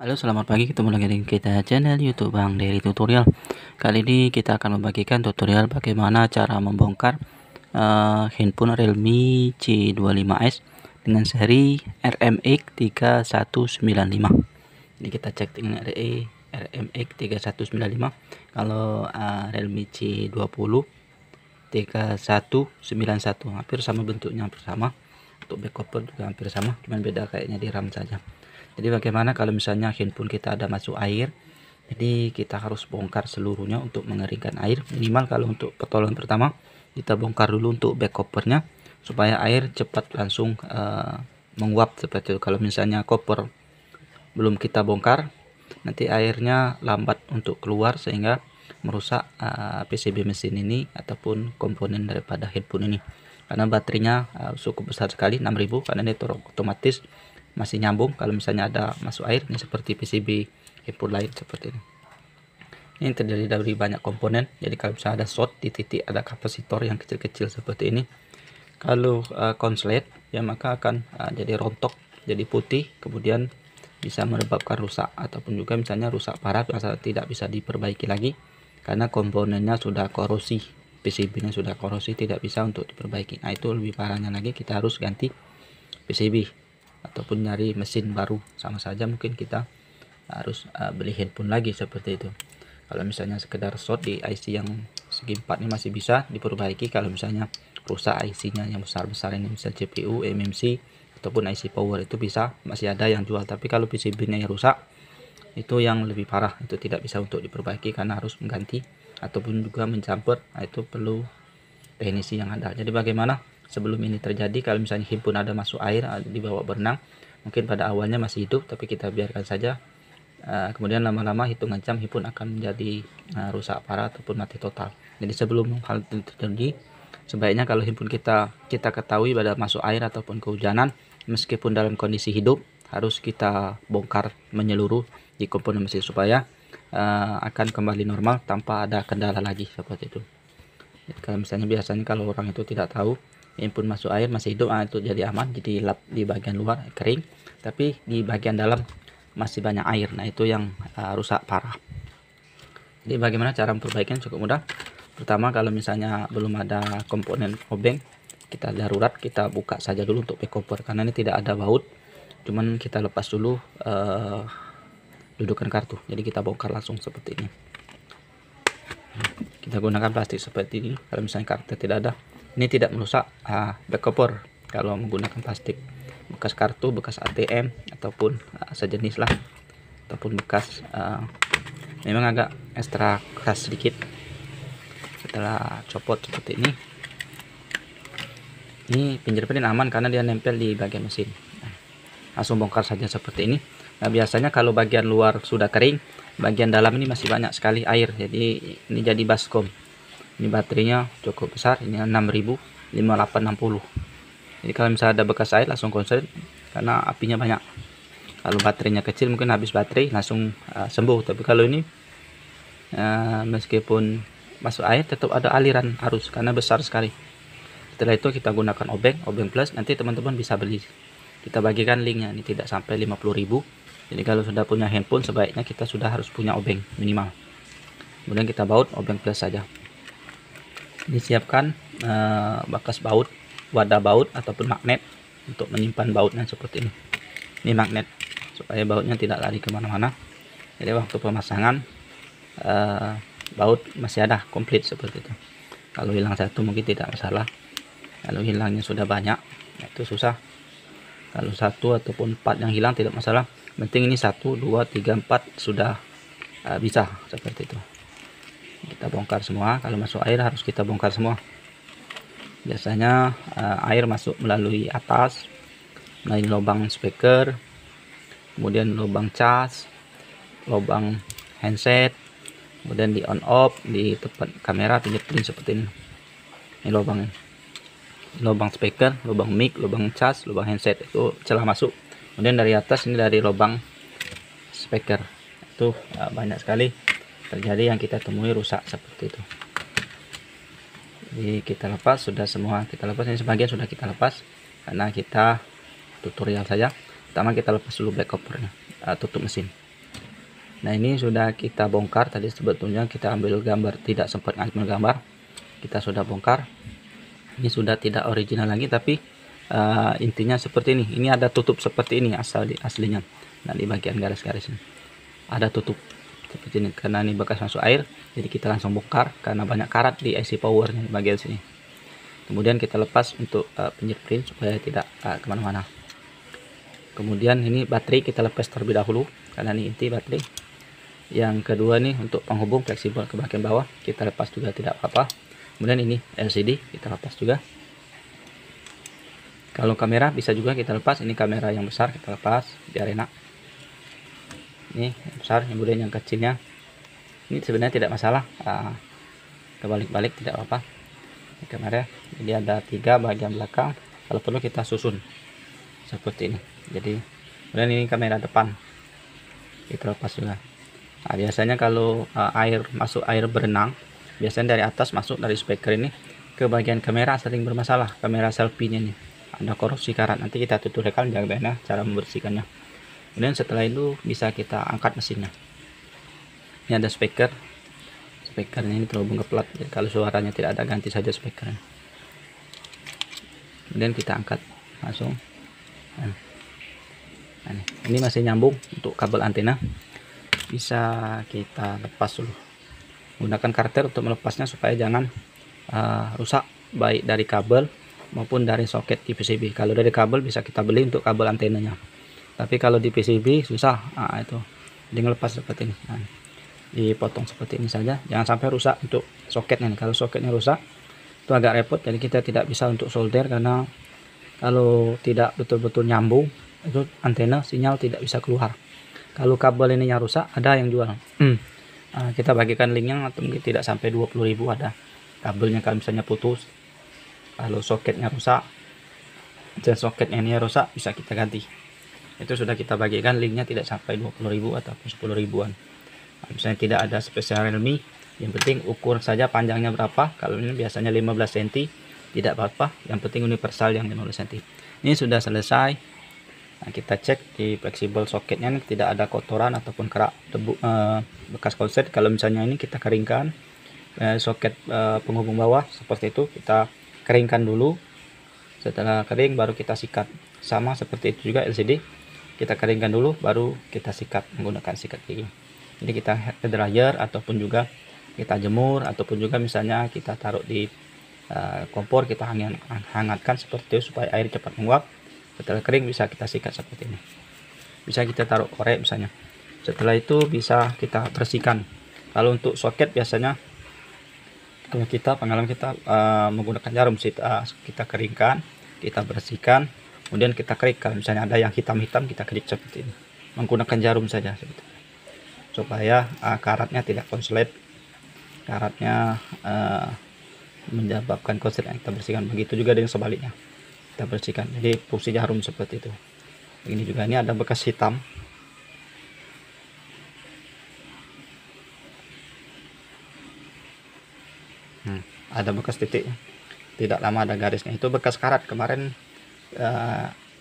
Halo, selamat pagi. Ketemu lagi dengan kita channel YouTube Bang Dery Tutorial. Kali ini kita akan membagikan tutorial bagaimana cara membongkar handphone Realme C25s dengan seri RMX 3195. Jadi kita cek dengan RMX 3195. Kalau Realme C20 3191 hampir sama bentuknya, hampir sama. Untuk back cover juga hampir sama, cuman beda kayaknya di RAM saja. Jadi bagaimana kalau misalnya handphone kita ada masuk air, jadi kita harus bongkar seluruhnya untuk mengeringkan air. Minimal kalau untuk pertolongan pertama kita bongkar dulu untuk back covernya supaya air cepat langsung menguap seperti itu. Kalau misalnya cover belum kita bongkar, nanti airnya lambat untuk keluar sehingga merusak PCB mesin ini ataupun komponen daripada headphone ini, karena baterainya cukup besar sekali, 6000, karena ini otomatis masih nyambung. Kalau misalnya ada masuk air, ini seperti PCB headphone lain seperti ini terdiri dari banyak komponen. Jadi kalau misalnya ada short di titik, ada kapasitor yang kecil-kecil seperti ini. Kalau konslet ya, maka akan jadi rontok, jadi putih, kemudian bisa menyebabkan rusak ataupun juga misalnya rusak parah, tidak bisa diperbaiki lagi karena komponennya sudah korosi, PCB-nya sudah korosi, tidak bisa untuk diperbaiki. Nah, itu lebih parahnya lagi, kita harus ganti PCB ataupun nyari mesin baru, sama saja mungkin kita harus beli handphone lagi seperti itu. Kalau misalnya sekedar short di IC yang segi 4 ini masih bisa diperbaiki. Kalau misalnya rusak IC-nya yang besar-besar ini, misal CPU, MMC ataupun IC power, itu bisa, masih ada yang jual. Tapi kalau PCB-nya yang rusak, itu yang lebih parah, itu tidak bisa untuk diperbaiki karena harus mengganti ataupun juga mencampur. Nah, itu perlu teknisi yang ada. Jadi bagaimana sebelum ini terjadi, kalau misalnya handphone ada masuk air, dibawa berenang, mungkin pada awalnya masih hidup tapi kita biarkan saja, kemudian lama-lama hitungan jam handphone akan menjadi rusak parah ataupun mati total. Jadi sebelum hal itu terjadi, sebaiknya kalau handphone kita ketahui pada masuk air ataupun kehujanan, meskipun dalam kondisi hidup, harus kita bongkar menyeluruh di komponen mesin supaya akan kembali normal tanpa ada kendala lagi seperti itu. Jadi kalau misalnya biasanya kalau orang itu tidak tahu handphone masuk air masih hidup, itu jadi aman, jadi lap di bagian luar kering, tapi di bagian dalam masih banyak air. Nah, itu yang rusak parah. Jadi bagaimana cara memperbaikinya? Cukup mudah. Pertama, kalau misalnya belum ada komponen obeng, kita darurat kita buka saja dulu untuk back cover, karena ini tidak ada baut, cuman kita lepas dulu dudukan kartu. Jadi kita bongkar langsung seperti ini. Kita gunakan plastik seperti ini. Kalau misalnya kartu tidak ada, ini tidak merusak back cover kalau menggunakan plastik. Bekas kartu, bekas ATM ataupun sejenis lah, ataupun bekas memang agak ekstra keras sedikit. Setelah copot seperti ini fingerprint aman karena dia nempel di bagian mesin. Langsung bongkar saja seperti ini. Nah, biasanya kalau bagian luar sudah kering, bagian dalam ini masih banyak sekali air, jadi ini jadi baskom. Ini baterainya cukup besar, ini 605860. Jadi kalau misalnya ada bekas air, langsung konsen karena apinya banyak. Kalau baterainya kecil mungkin habis baterai langsung sembuh, tapi kalau ini meskipun masuk air tetap ada aliran arus karena besar sekali. Setelah itu kita gunakan obeng plus, nanti teman-teman bisa beli, kita bagikan linknya, ini tidak sampai 50.000. Jadi kalau sudah punya handphone, sebaiknya kita sudah harus punya obeng minimal. Kemudian kita baut obeng plus saja. Disiapkan bekas baut, wadah baut ataupun magnet untuk menyimpan bautnya seperti ini. Ini magnet supaya bautnya tidak lari kemana-mana. Jadi waktu pemasangan baut masih ada komplit seperti itu. Kalau hilang satu mungkin tidak masalah, kalau hilangnya sudah banyak itu susah. Kalau satu ataupun 4 yang hilang tidak masalah, penting ini 1, 2, 3, 4 sudah bisa seperti itu. Kita bongkar semua. Kalau masuk air harus kita bongkar semua. Biasanya air masuk melalui atas, melalui lubang speaker, kemudian lubang cas, lubang handset, kemudian di on off, di tempat kamera, fingerprint seperti ini. Ini lubangnya, lubang speaker, lubang mic, lubang cas, lubang handset, itu celah masuk. Kemudian dari atas ini dari lubang speaker, itu banyak sekali terjadi yang kita temui rusak seperti itu. Jadi kita lepas, sudah semua kita lepas, ini sebagian sudah kita lepas karena kita tutorial saja. Pertama kita lepas dulu back covernya, tutup mesin. Nah ini sudah kita bongkar, tadi sebetulnya kita ambil gambar, tidak sempat ngambil gambar, kita sudah bongkar. Ini sudah tidak original lagi, tapi intinya seperti ini ada tutup seperti ini aslinya. Nah di bagian garis-garis ini ada tutup seperti ini, karena ini bekas masuk air, jadi kita langsung bongkar karena banyak karat di IC powernya di bagian sini. Kemudian kita lepas untuk fingerprint supaya tidak kemana-mana. Kemudian ini baterai kita lepas terlebih dahulu karena ini inti baterai. Yang kedua nih untuk penghubung fleksibel ke bagian bawah kita lepas juga tidak apa-apa. Kemudian ini LCD kita lepas juga. Kalau kamera bisa juga kita lepas, ini kamera yang besar kita lepas biar enak. Ini yang besar, kemudian yang kecilnya ini sebenarnya tidak masalah, kebalik-balik tidak apa-apa. Kamera jadi ada 3 bagian belakang, kalau perlu kita susun seperti ini. Jadi kemudian ini kamera depan kita lepas juga. Nah, biasanya kalau air berenang, biasanya dari atas masuk dari speaker ini ke bagian kamera sering bermasalah. Kamera selfie-nya ini ada korupsi karat, nanti kita tutorialkan bagaimana cara membersihkannya. Kemudian setelah itu bisa kita angkat mesinnya. Ini ada speakernya ini terhubung ke plat, jadi kalau suaranya tidak ada ganti saja speakernya. Kemudian kita angkat langsung. Nah, ini masih nyambung untuk kabel antena, bisa kita lepas dulu. Gunakan karter untuk melepasnya supaya jangan rusak baik dari kabel maupun dari soket di PCB. Kalau dari kabel bisa kita beli untuk kabel antenanya, tapi kalau di PCB susah. Itu jadi ngelepas seperti ini. Nah, dipotong seperti ini saja, jangan sampai rusak untuk soketnya nih. Kalau soketnya rusak itu agak repot, jadi kita tidak bisa untuk solder, karena kalau tidak betul-betul nyambung itu antena sinyal tidak bisa keluar. Kalau kabel ini yang rusak ada yang jual, kita bagikan linknya, atau mungkin tidak sampai 20.000 ada kabelnya. Kalau misalnya putus, kalau soketnya rusak dan soketnya ini rusak, bisa kita ganti. Itu sudah kita bagikan linknya, tidak sampai 20.000 ataupun 10 ribuan. Nah, misalnya tidak ada spesial Realme, yang penting ukur saja panjangnya berapa. Kalau ini biasanya 15 cm tidak apa-apa, yang penting universal yang 15 cm. Ini sudah selesai. Nah, kita cek di fleksibel soketnya ini tidak ada kotoran ataupun kerak debu, bekas konslet. Kalau misalnya ini kita keringkan, soket penghubung bawah seperti itu kita keringkan dulu. Setelah kering baru kita sikat. Sama seperti itu juga LCD, kita keringkan dulu baru kita sikat menggunakan sikat gigi. Jadi kita hair dryer ataupun juga kita jemur, ataupun juga misalnya kita taruh di kompor, kita hangatkan seperti itu supaya air cepat menguap. Setelah kering bisa kita sikat seperti ini. Bisa kita taruh korek misalnya. Setelah itu bisa kita bersihkan. Kalau untuk soket biasanya kalau pengalaman kita menggunakan jarum, kita keringkan, kita bersihkan, kemudian kita kerik. Kalau misalnya ada yang hitam-hitam, kita kerik seperti ini menggunakan jarum saja seperti ini, supaya karatnya tidak konslet, karatnya menyebabkan konslet yang kita bersihkan. Begitu juga dengan sebaliknya, kita bersihkan. Jadi fungsi jarum seperti itu. Ini juga, ini ada bekas hitam. Ada bekas titik, tidak lama ada garisnya, itu bekas karat kemarin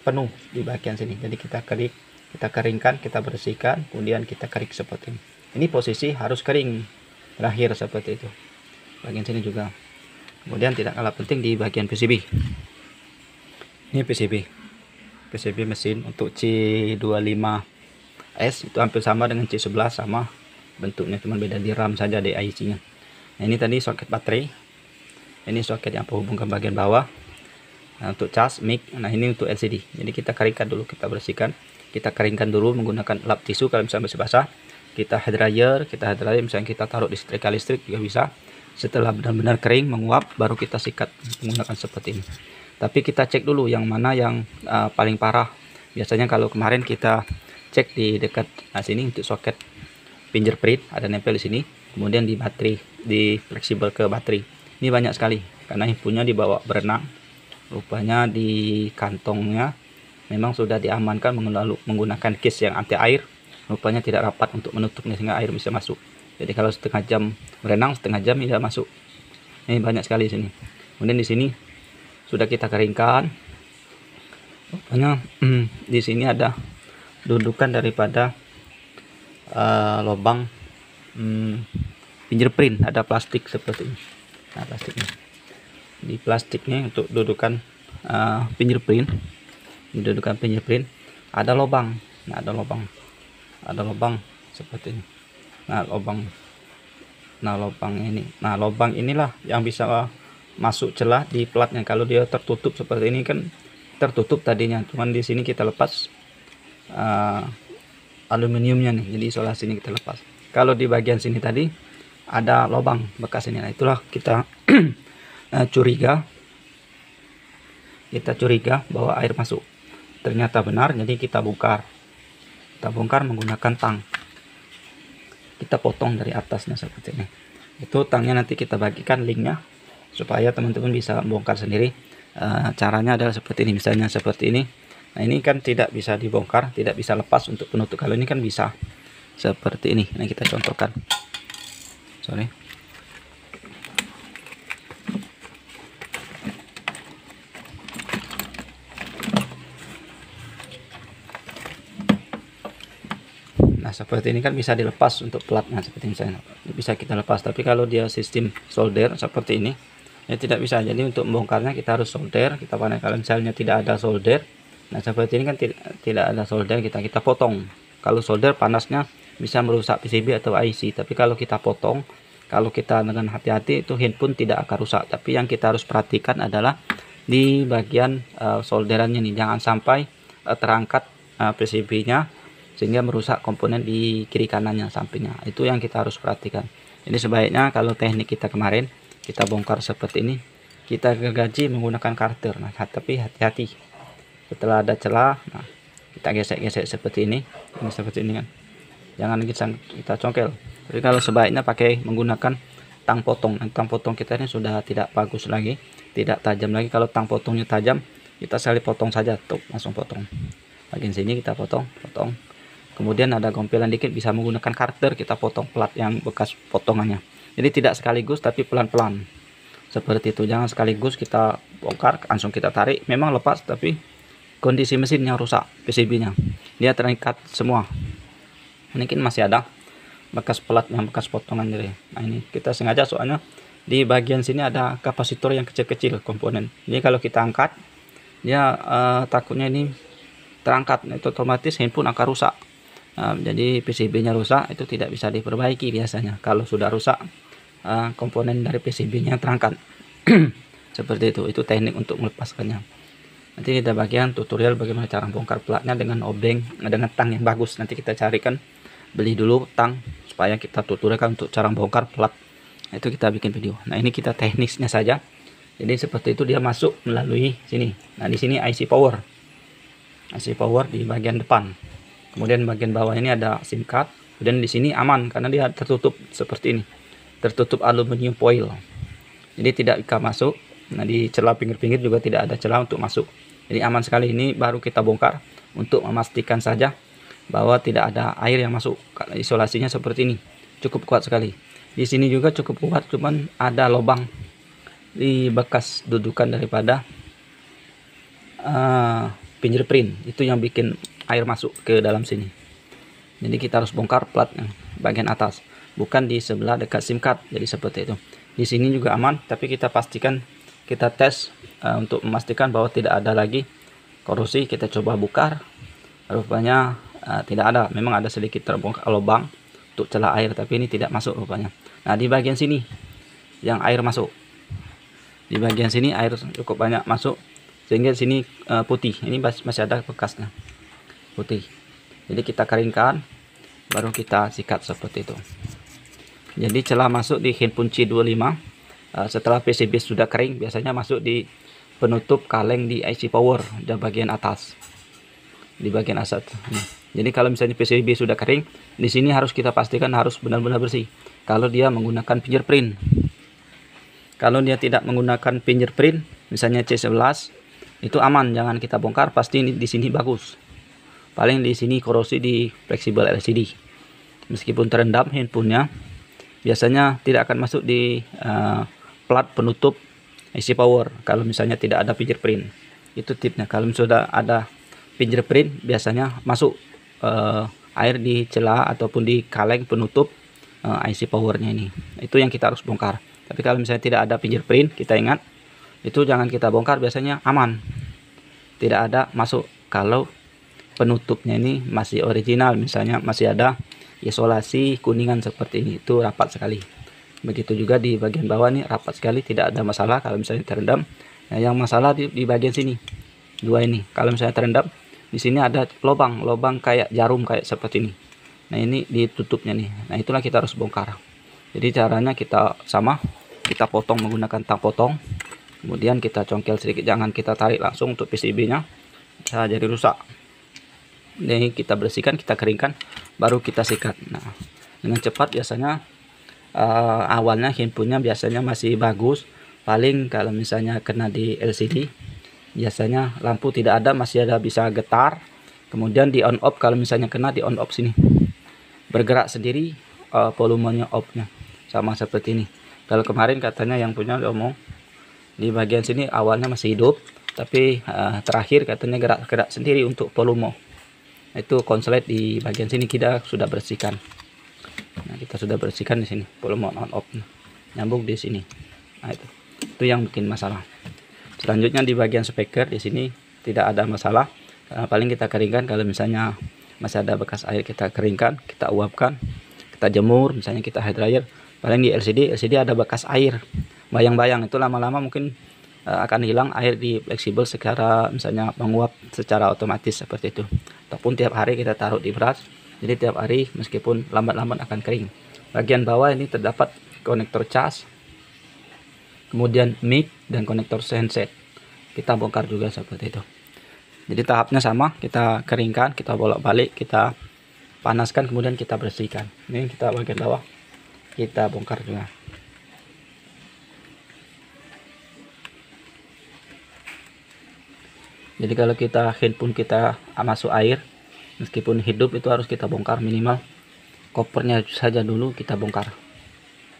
penuh di bagian sini. Jadi kita kerik, kita keringkan, kita bersihkan, kemudian kita kerik seperti ini. Ini posisi harus kering terakhir seperti itu. Bagian sini juga. Kemudian tidak kalah penting di bagian PCB. Ini PCB mesin untuk C25S, itu hampir sama dengan C11, sama bentuknya, cuma beda di RAM saja, di IC nya. Nah, ini tadi soket baterai, ini soket yang penghubung ke bagian bawah. Nah, untuk cas mic, nah ini untuk LCD. Jadi kita keringkan dulu, kita bersihkan, kita keringkan dulu menggunakan lap tisu. Kalau misalnya masih basah, kita hair dryer, misalnya kita taruh di setrika listrik juga bisa. Setelah benar-benar kering menguap, baru kita sikat menggunakan seperti ini. Tapi kita cek dulu yang mana yang paling parah. Biasanya kalau kemarin kita cek di dekat sini untuk soket fingerprint, ada nempel di sini. Kemudian di baterai, di fleksibel ke baterai, ini banyak sekali karena infonya dibawa berenang. Rupanya di kantongnya memang sudah diamankan menggunakan case yang anti air. Rupanya tidak rapat untuk menutupnya sehingga air bisa masuk. Jadi kalau setengah jam berenang, setengah jam tidak masuk. Ini banyak sekali di sini. Kemudian di sini sudah kita keringkan. Rupanya di sini ada dudukan daripada lubang fingerprint, ada plastik seperti ini. Nah, plastiknya di plastiknya untuk dudukan fingerprint, dudukan fingerprint ada lubang. Nah, ada lubang seperti ini. Nah, lubang inilah yang bisa masuk celah di platnya. Kalau dia tertutup seperti ini kan tertutup tadinya, cuman di sini kita lepas aluminiumnya nih, jadi isolasi ini kita lepas. Kalau di bagian sini tadi ada lubang bekas ini. Nah, itulah kita curiga bahwa air masuk. Ternyata benar, jadi kita bongkar menggunakan tang. Kita potong dari atasnya seperti ini. Itu tangnya nanti kita bagikan linknya supaya teman-teman bisa bongkar sendiri. Caranya adalah seperti ini, misalnya seperti ini. Nah, ini kan tidak bisa dibongkar, tidak bisa lepas untuk penutup. Kalau ini kan bisa seperti ini. Nah, kita contohkan. Nah, seperti ini kan bisa dilepas untuk platnya, seperti misalnya bisa kita lepas. Tapi kalau dia sistem solder seperti ini ya tidak bisa. Jadi untuk membongkarnya kita harus solder. Kita panen. Kalau misalnya tidak ada solder, nah seperti ini kan tidak ada solder, kita potong. Kalau solder panasnya bisa merusak PCB atau IC. Tapi kalau kita potong, kalau kita dengan hati-hati, itu handphone tidak akan rusak. Tapi yang kita harus perhatikan adalah di bagian solderannya nih, jangan sampai terangkat PCB-nya sehingga merusak komponen di kiri kanannya, sampingnya. Itu yang kita harus perhatikan. Jadi sebaiknya kalau teknik kita kemarin kita bongkar seperti ini, kita gergaji menggunakan karter. Nah, tapi hati-hati, setelah ada celah, nah kita gesek-gesek seperti ini seperti ini kan, jangan kita congkel. Tapi kalau sebaiknya pakai menggunakan tang potong. Nah, tang potong kita ini sudah tidak bagus lagi, tidak tajam lagi. Kalau tang potongnya tajam, kita sekali potong saja tuh, langsung potong bagian sini, kita potong. Kemudian ada gompelan dikit, bisa menggunakan karter, kita potong plat yang bekas potongannya. Jadi tidak sekaligus tapi pelan-pelan seperti itu. Jangan sekaligus kita bongkar langsung kita tarik, memang lepas tapi kondisi mesin yang rusak, PCB-nya dia terikat semua. Mungkin masih ada bekas plat yang bekas potongan. Jadi nah, ini kita sengaja soalnya di bagian sini ada kapasitor yang kecil-kecil komponen. Jadi kalau kita angkat dia takutnya ini terangkat, itu otomatis handphone akan rusak. Jadi PCB-nya rusak, itu tidak bisa diperbaiki biasanya. Kalau sudah rusak komponen dari PCB-nya terangkat. Seperti itu teknik untuk melepaskannya. Nanti ada bagian tutorial bagaimana cara bongkar platnya dengan obeng, dengan tang yang bagus. Nanti kita carikan, beli dulu tang supaya kita tutorialkan untuk cara bongkar plat. Itu kita bikin video. Nah, ini kita teknisnya saja. Jadi seperti itu dia masuk melalui sini. Nah, di sini IC power di bagian depan. Kemudian bagian bawah ini ada SIM card. Kemudian di sini aman karena dia tertutup seperti ini, tertutup aluminium foil, jadi tidak bisa masuk. Nah, di celah pinggir-pinggir juga tidak ada celah untuk masuk, jadi aman sekali. Ini baru kita bongkar untuk memastikan saja bahwa tidak ada air yang masuk. Isolasinya seperti ini, cukup kuat sekali. Di sini juga cukup kuat, cuman ada lubang di bekas dudukan daripada fingerprint, itu yang bikin air masuk ke dalam sini. Jadi kita harus bongkar platnya bagian atas, bukan di sebelah dekat SIM card. Jadi seperti itu. Di sini juga aman, tapi kita pastikan, kita tes untuk memastikan bahwa tidak ada lagi korosi. Kita coba bongkar, rupanya tidak ada. Memang ada sedikit terbongkar lubang untuk celah air, tapi ini tidak masuk rupanya. Nah, di bagian sini yang air masuk, di bagian sini air cukup banyak masuk, sehingga sini putih. Ini masih ada bekasnya putih. Jadi kita keringkan, baru kita sikat seperti itu. Jadi celah masuk di handphone C25 setelah PCB sudah kering, biasanya masuk di penutup kaleng di IC power di bagian atas, di bagian atas. Jadi kalau misalnya PCB sudah kering, di sini harus kita pastikan harus benar-benar bersih. Kalau dia menggunakan fingerprint, kalau dia tidak menggunakan fingerprint, misalnya C11, itu aman, jangan kita bongkar. Pasti di sini bagus. Paling di sini korosi di fleksibel LCD. Meskipun terendam handphonenya, biasanya tidak akan masuk di plat penutup IC power kalau misalnya tidak ada fingerprint. Itu tipnya. Kalau sudah ada fingerprint, biasanya masuk air di celah ataupun di kaleng penutup IC powernya ini. Itu yang kita harus bongkar. Tapi kalau misalnya tidak ada fingerprint, kita ingat itu jangan kita bongkar, biasanya aman, tidak ada masuk. Kalau penutupnya ini masih original, misalnya masih ada isolasi kuningan seperti ini, itu rapat sekali. Begitu juga di bagian bawah nih rapat sekali, tidak ada masalah kalau misalnya terendam. Nah, yang masalah di bagian sini dua ini, kalau misalnya terendam di sini ada lubang kayak jarum kayak seperti ini. Nah, ini ditutupnya nih. Nah, itulah kita harus bongkar. Jadi caranya kita kita potong menggunakan tang potong, kemudian kita congkel sedikit, jangan kita tarik langsung untuk PCB-nya, bisa jadi rusak. Ini kita bersihkan, kita keringkan, baru kita sikat. Nah, dengan cepat biasanya awalnya handphonenya biasanya masih bagus. Paling kalau misalnya kena di LCD, biasanya lampu tidak ada, masih ada bisa getar. Kemudian di on off, kalau misalnya kena di on off sini bergerak sendiri volumenya off-nya, sama seperti ini. Kalau kemarin katanya yang punya ngomong di bagian sini awalnya masih hidup, tapi terakhir katanya gerak-gerak sendiri untuk volume. Itu konslet di bagian sini kita sudah bersihkan. Nah, kita sudah bersihkan di sini volume on off nyambung di sini. Nah, itu yang bikin masalah. Selanjutnya di bagian speaker di sini tidak ada masalah. Paling kita keringkan, kalau misalnya masih ada bekas air kita keringkan, kita uapkan, kita jemur, misalnya kita hair dryer. Paling di LCD ada bekas air bayang-bayang, itu lama-lama mungkin akan hilang air di fleksibel secara misalnya menguap secara otomatis seperti itu. Ataupun tiap hari kita taruh di brush, jadi tiap hari meskipun lambat-lambat akan kering. Bagian bawah ini terdapat konektor cas, kemudian mic dan konektor handset, kita bongkar juga seperti itu. Jadi tahapnya sama, kita keringkan, kita bolak-balik, kita panaskan, kemudian kita bersihkan. Ini kita bagian bawah kita bongkar juga. Jadi kalau kita handphone kita masuk air, meskipun hidup, itu harus kita bongkar, minimal kopernya saja dulu kita bongkar.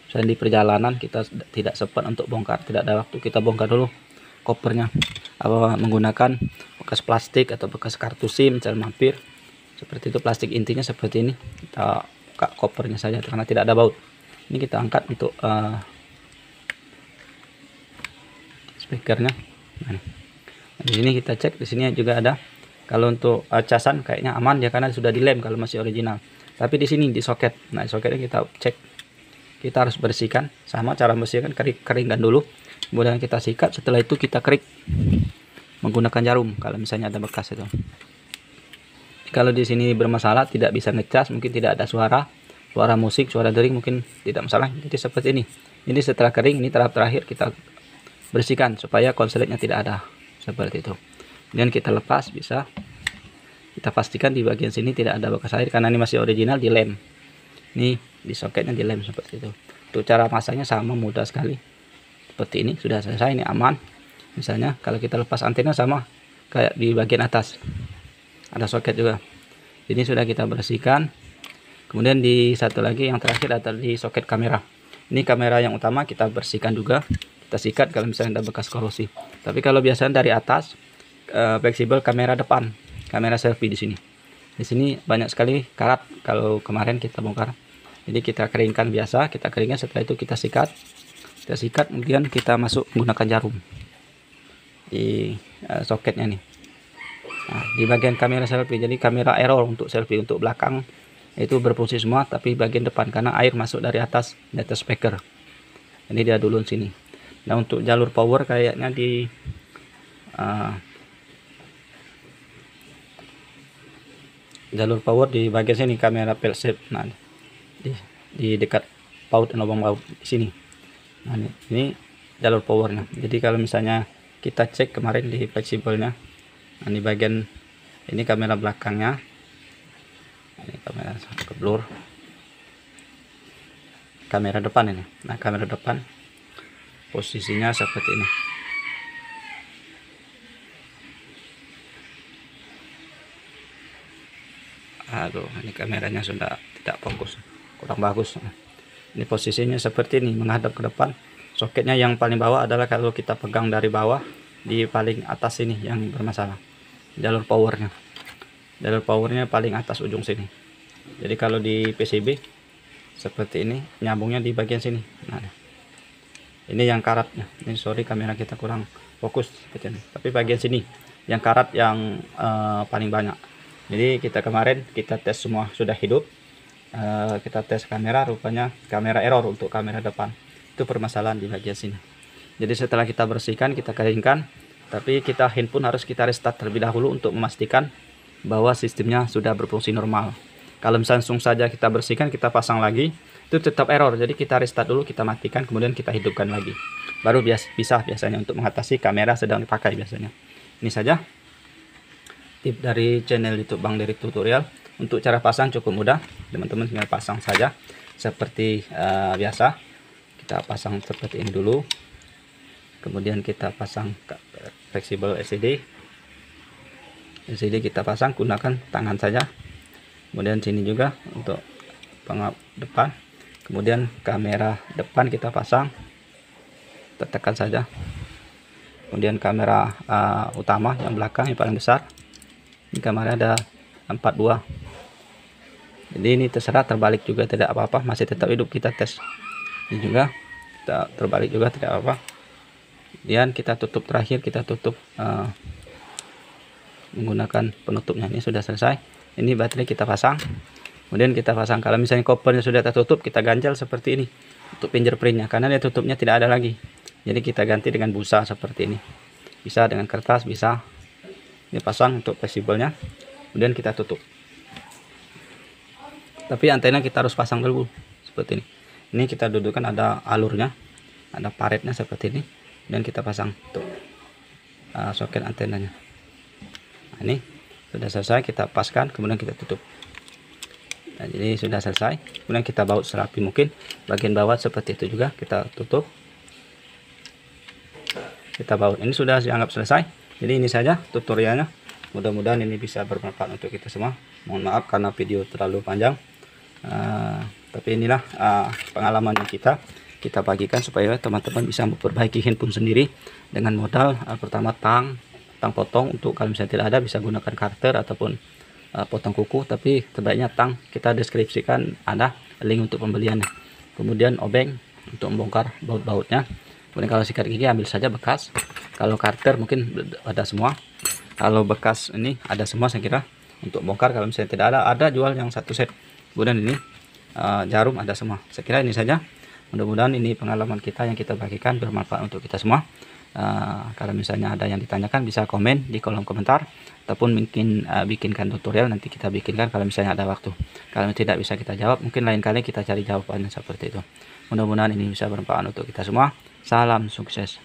Misalnya di perjalanan kita tidak sempat untuk bongkar, tidak ada waktu, kita bongkar dulu kopernya, menggunakan bekas plastik atau bekas kartu SIM, misalnya mampir seperti itu, plastik intinya seperti ini, kita buka kopernya saja karena tidak ada baut. Ini kita angkat untuk speakernya. Nah, di sini kita cek, di sini juga ada. Kalau untuk casan kayaknya aman ya, karena sudah dilem kalau masih original. Tapi di sini di soket, nah soketnya kita cek, kita harus bersihkan. Sama cara bersihkan, keringkan dulu, kemudian kita sikat. Setelah itu kita kerik menggunakan jarum kalau misalnya ada bekas itu. Kalau di sini bermasalah tidak bisa ngecas, mungkin tidak ada suara musik, suara dering mungkin tidak masalah. Jadi seperti ini. Ini setelah kering, ini tahap terakhir kita bersihkan supaya konsletnya tidak ada seperti itu. Kemudian kita lepas, bisa kita pastikan di bagian sini tidak ada bekas air karena ini masih original, dilem. Ini di soketnya dilem seperti itu. Untuk cara masangnya sama, mudah sekali. Seperti ini sudah selesai, ini aman. Misalnya kalau kita lepas antena sama kayak di bagian atas ada soket juga. Ini sudah kita bersihkan. Kemudian di satu lagi yang terakhir adalah di soket kamera. Ini kamera yang utama kita bersihkan juga, kita sikat kalau misalnya ada bekas korosi. Tapi kalau biasanya dari atas fleksibel kamera depan, kamera selfie di sini. Di sini banyak sekali karat kalau kemarin kita bongkar. Jadi kita keringkan biasa, kita keringkan, setelah itu kita sikat. Kita sikat, kemudian kita masuk menggunakan jarum di soketnya nih. Nah, di bagian kamera selfie, jadi kamera error untuk selfie, untuk belakang itu berfungsi semua, tapi bagian depan karena air masuk dari atas, di atas speaker. Ini dia dulu sini. Nah, untuk jalur power kayaknya di jalur power di bagian sini kamera Pelsep. Nah, di dekat paut, lubang paut di sini. Nah, ini jalur powernya. Jadi kalau misalnya kita cek kemarin di fleksibelnya, nah di bagian ini kamera belakangnya, ini kamera blur, kamera depan ini. Nah, kamera depan posisinya seperti ini. Aduh, ini kameranya sudah tidak fokus, kurang bagus. Ini posisinya seperti ini, menghadap ke depan. Soketnya yang paling bawah adalah kalau kita pegang dari bawah, di paling atas ini yang bermasalah. Jalur powernya paling atas ujung sini. Jadi kalau di PCB seperti ini, nyambungnya di bagian sini. Nah, ini yang karatnya. Ini sorry kamera kita kurang fokus seperti ini. Tapi bagian sini yang karat yang paling banyak. Jadi kita kemarin kita tes semua sudah hidup. Kita tes kamera, rupanya kamera error untuk kamera depan. Itu permasalahan di bagian sini. Jadi setelah kita bersihkan, kita keringkan, tapi kita handphone harus kita restart terlebih dahulu untuk memastikan bahwa sistemnya sudah berfungsi normal. Kalau Samsung saja kita bersihkan, kita pasang lagi, itu tetap error. Jadi kita restart dulu, kita matikan, kemudian kita hidupkan lagi. Baru bisa biasanya untuk mengatasi kamera sedang dipakai biasanya. Ini saja tip dari channel YouTube Bang Derik Tutorial. Untuk cara pasang cukup mudah, teman-teman tinggal pasang saja seperti biasa. Kita pasang seperti ini dulu, kemudian kita pasang fleksibel LCD kita pasang, gunakan tangan saja. Kemudian sini juga untuk pengap depan, kemudian kamera depan kita pasang, tekan saja. Kemudian kamera utama yang belakang yang paling besar, ini kamera ada 4 buah. Jadi ini terserah, terbalik juga tidak apa-apa, masih tetap hidup. Kita tes ini juga, kita terbalik juga tidak apa-apa. Kemudian kita tutup, terakhir kita tutup menggunakan penutupnya. Ini sudah selesai. Ini baterai kita pasang, kemudian kita pasang. Kalau misalnya kopernya sudah tertutup, kita ganjal seperti ini untuk fingerprintnya, karena dia tutupnya tidak ada lagi. Jadi kita ganti dengan busa seperti ini, bisa dengan kertas, bisa. Ini pasang untuk fleksibelnya, kemudian kita tutup. Tapi antena kita harus pasang dulu seperti ini. Ini kita dudukkan, ada alurnya, ada paretnya seperti ini, dan kita pasang untuk soket antenanya. Nah, ini sudah selesai, kita paskan, kemudian kita tutup. Nah, jadi sudah selesai, kemudian kita baut serapi mungkin. Bagian bawah seperti itu juga kita tutup, kita baut. Ini sudah dianggap selesai. Jadi ini saja tutorialnya. Mudah-mudahan ini bisa bermanfaat untuk kita semua. Mohon maaf karena video terlalu panjang. Tapi inilah pengalaman yang kita bagikan supaya teman-teman bisa memperbaiki handphone sendiri dengan modal pertama tang potong. Untuk kalau misalnya tidak ada, bisa gunakan karter ataupun potong kuku, tapi terbaiknya tang. Kita deskripsikan ada link untuk pembeliannya. Kemudian obeng untuk membongkar baut-bautnya. Kemudian kalau sikat gigi ambil saja bekas. Kalau karter mungkin ada semua. Kalau bekas ini ada semua saya kira untuk bongkar. Kalau misalnya tidak ada jual yang satu set. Kemudian ini jarum ada semua. Saya kira ini saja. Mudah-mudahan ini pengalaman kita yang kita bagikan bermanfaat untuk kita semua. Kalau misalnya ada yang ditanyakan, bisa komen di kolom komentar, ataupun mungkin bikinkan tutorial, nanti kita bikinkan kalau misalnya ada waktu. Kalau tidak bisa kita jawab, mungkin lain kali kita cari jawabannya seperti itu. Mudah-mudahan ini bisa bermanfaat untuk kita semua. Salam sukses.